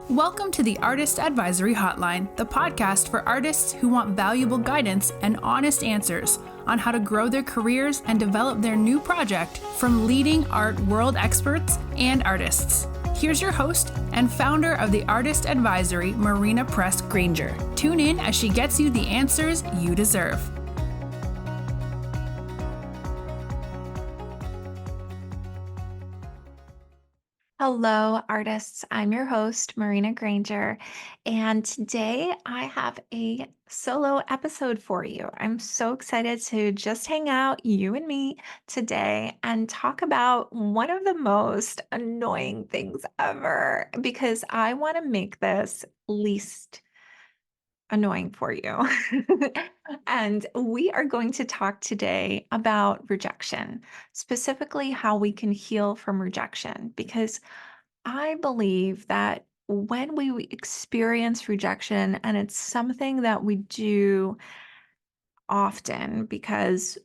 Welcome to the Artist Advisory Hotline, the podcast for artists who want valuable guidance and honest answers on how to grow their careers and develop their new project from leading art world experts and artists. Here's your host and founder of the Artist Advisory, Marina Press Granger. Tune in as she gets you the answers you deserve. Hello, artists. I'm your host, Marina Granger, and today I have a solo episode for you. I'm so excited to just hang out, you and me, today and talk about one of the most annoying things ever because I want to make this least annoying for you. And we are going to talk today about rejection, specifically how we can heal from rejection, because I believe that when we experience rejection, and it's something that we do often because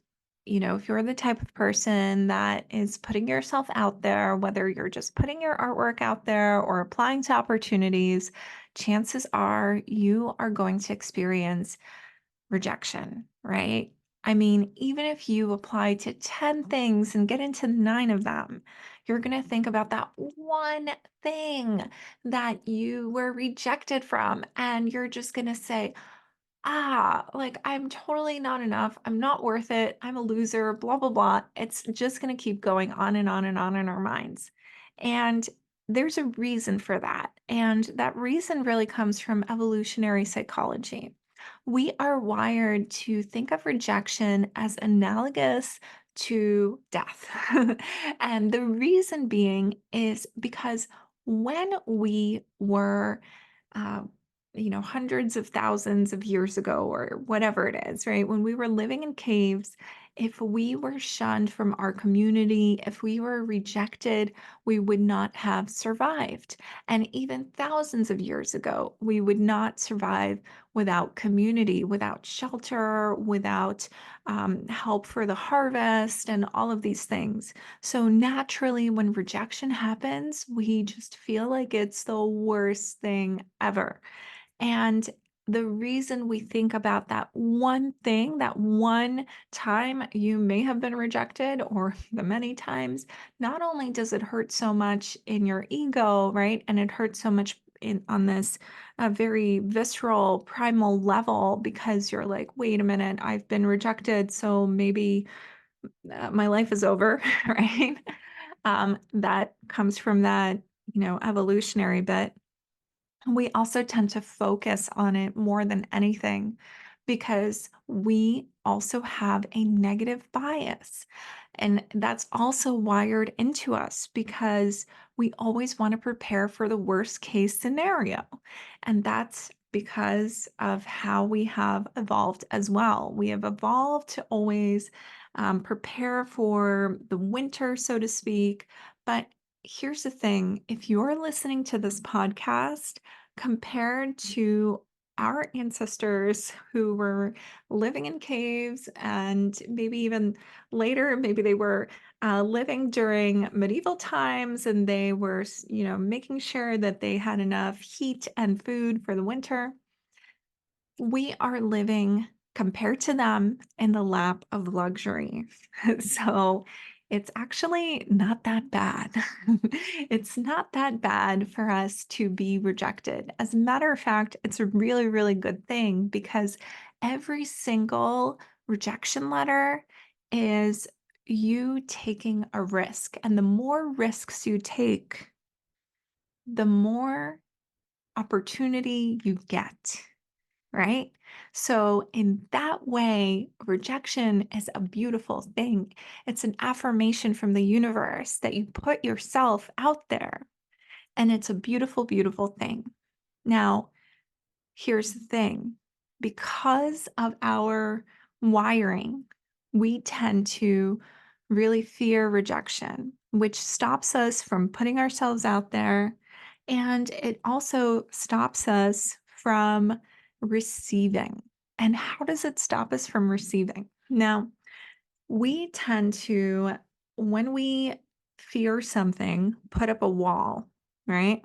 if you're the type of person that is putting yourself out there, whether you're just putting your artwork out there or applying to opportunities, chances are you are going to experience rejection, right? I mean, even if you apply to 10 things and get into 9 of them, you're going to think about that one thing that you were rejected from. And you're just going to say, like I'm totally not enough. I'm not worth it. I'm a loser, blah, blah, blah. It's just going to keep going on and on and on in our minds. And there's a reason for that. And that reason really comes from evolutionary psychology. We are wired to think of rejection as analogous to death. And the reason being is because when we were uh, hundreds of thousands of years ago or whatever it is, right? When we were living in caves, if we were shunned from our community, if we were rejected, we would not have survived. And even thousands of years ago, we would not survive without community, without shelter, without help for the harvest, and all of these things. So naturally, when rejection happens, we just feel like it's the worst thing ever. And the reason we think about that one thing, that one time you may have been rejected, or the many times, not only does it hurt so much in your ego, right? And it hurts so much on this very visceral, primal level because you're like, wait a minute, I've been rejected. So maybe my life is over, right? That comes from that, evolutionary bit. We also tend to focus on it more than anything because we also have a negative bias. And that's also wired into us because we always want to prepare for the worst case scenario. And that's because of how we have evolved as well. We have evolved to always prepare for the winter, so to speak. But here's the thing, if you're listening to this podcast, compared to our ancestors who were living in caves and maybe even later, maybe they were living during medieval times and they were, making sure that they had enough heat and food for the winter. We are living compared to them in the lap of luxury. So it's actually not that bad. It's not that bad for us to be rejected. As a matter of fact, it's a really, really good thing because every single rejection letter is you taking a risk. And the more risks you take, the more opportunity you get, right? So, in that way, rejection is a beautiful thing. It's an affirmation from the universe that you put yourself out there, and it's a beautiful, beautiful thing. Now, here's the thing, because of our wiring, we tend to really fear rejection, which stops us from putting ourselves out there. And it also stops us from receiving. And how does it stop us from receiving? Now, we tend to, when we fear something, put up a wall, right?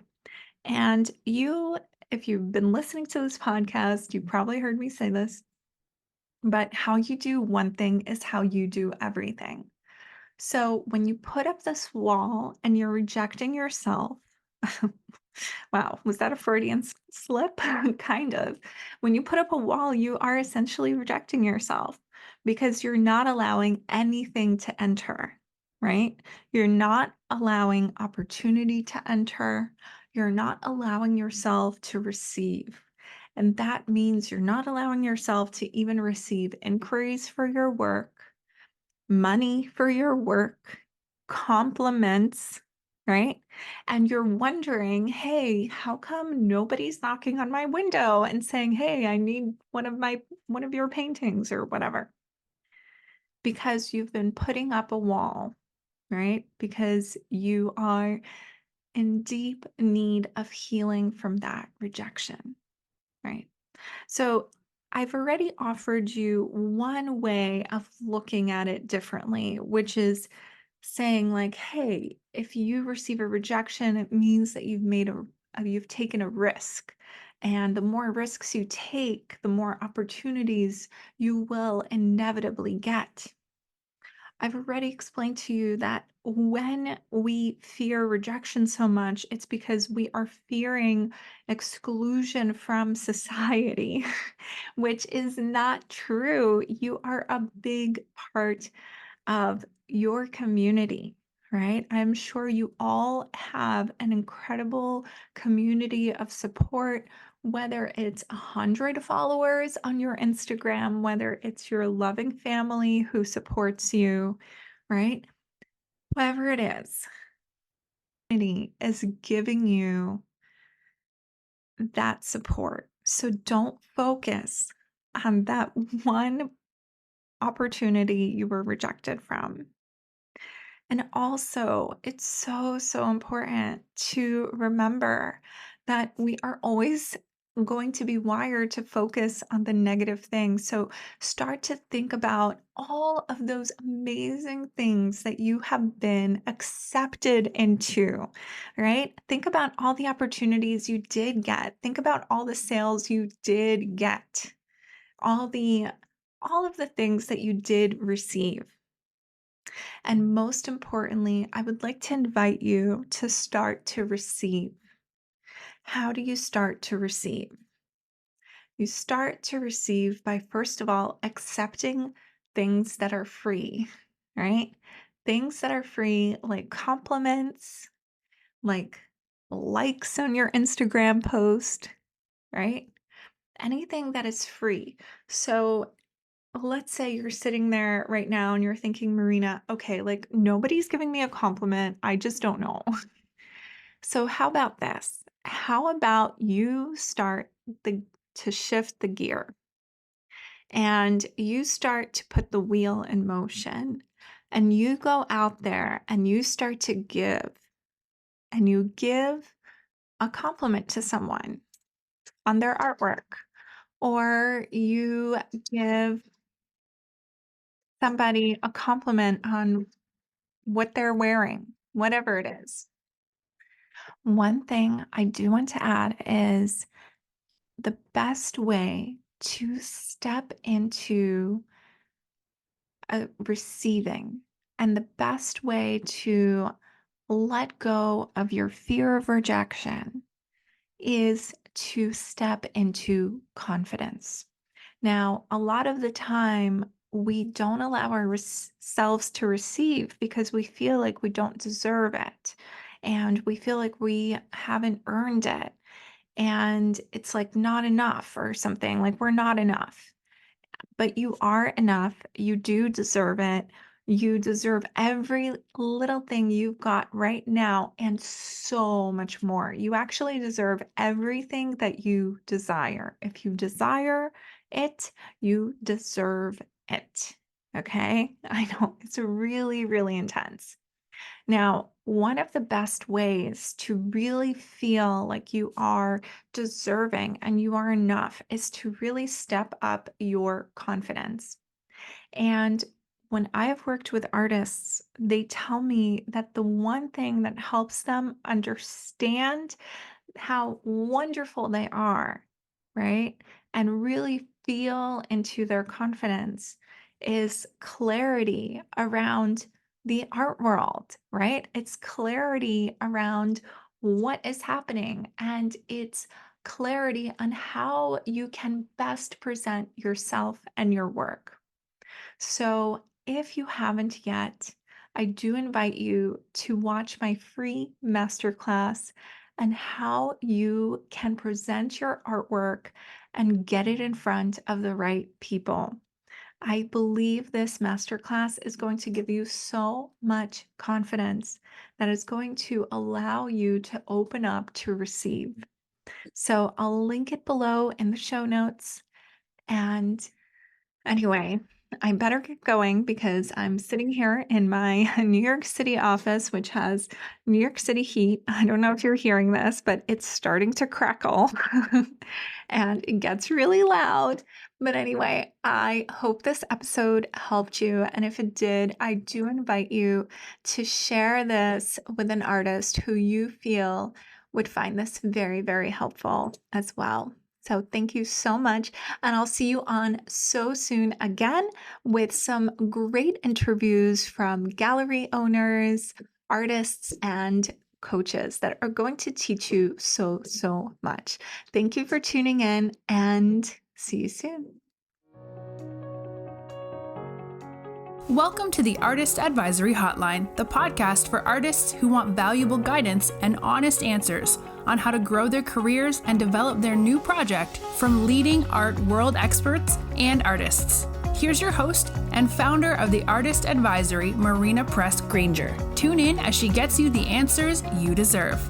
And if you've been listening to this podcast, you probably heard me say this, but how you do one thing is how you do everything. So when you put up this wall and you're rejecting yourself, wow, was that a Freudian slip? Kind of. When you put up a wall, you are essentially rejecting yourself because you're not allowing anything to enter, right? You're not allowing opportunity to enter. You're not allowing yourself to receive. And that means you're not allowing yourself to even receive inquiries for your work, money for your work, compliments, right? And you're wondering, hey, how come nobody's knocking on my window and saying, hey, I need one of your paintings or whatever? Because you've been putting up a wall, right? Because you are in deep need of healing from that rejection, right? So I've already offered you one way of looking at it differently, which is saying like, hey, if you receive a rejection, it means that you've taken a risk. And the more risks you take, the more opportunities you will inevitably get. I've already explained to you that when we fear rejection so much, it's because we are fearing exclusion from society, which is not true. You are a big part of your community, right? I'm sure you all have an incredible community of support, whether it's 100 followers on your Instagram, whether it's your loving family who supports you, right? Whatever it is giving you that support. So don't focus on that one opportunity you were rejected from. And also, it's so, so important to remember that we are always going to be wired to focus on the negative things. So start to think about all of those amazing things that you have been accepted into, right? Think about all the opportunities you did get. Think about all the sales you did get. All the all of the things that you did receive. And most importantly, I would like to invite you to start to receive. How do you start to receive? You start to receive by, first of all, accepting things that are free, right? Things that are free, like compliments, like likes on your Instagram post, right? Anything that is free. So let's say you're sitting there right now and you're thinking, Marina, okay, like nobody's giving me a compliment. I just don't know. So how about this? How about you start the to shift the gear and you start to put the wheel in motion and you go out there and you start to give and you give a compliment to someone on their artwork or you give somebody a compliment on what they're wearing, whatever it is. One thing I do want to add is the best way to step into receiving and the best way to let go of your fear of rejection is to step into confidence. Now, a lot of the time, we don't allow ourselves to receive because we feel like we don't deserve it. And we feel like we haven't earned it. And it's like not enough or something, like we're not enough. But you are enough. You do deserve it. You deserve every little thing you've got right now and so much more. You actually deserve everything that you desire. If you desire it, you deserve it. Okay? I know it's really, really intense. Now, one of the best ways to really feel like you are deserving and you are enough is to really step up your confidence. And when I have worked with artists, they tell me that the one thing that helps them understand how wonderful they are, right? And really feel into their confidence is clarity around the art world, right? It's clarity around what is happening, and it's clarity on how you can best present yourself and your work. So, if you haven't yet, I do invite you to watch my free masterclass on how you can present your artwork and get it in front of the right people. I believe this masterclass is going to give you so much confidence that it's going to allow you to open up to receive. So, I'll link it below in the show notes. And anyway, I better get going because I'm sitting here in my New York City office, which has New York City heat. I don't know if you're hearing this, but it's starting to crackle and it gets really loud. But anyway, I hope this episode helped you. And if it did, I do invite you to share this with an artist who you feel would find this very, very helpful as well. So thank you so much. And I'll see you on so soon again with some great interviews from gallery owners, artists, and coaches that are going to teach you so, so much. Thank you for tuning in and see you soon. Welcome to the Artist Advisory Hotline, the podcast for artists who want valuable guidance and honest answers on how to grow their careers and develop their new project from leading art world experts and artists. Here's your host and founder of the Artist Advisory, Marina Press Granger. Tune in as she gets you the answers you deserve.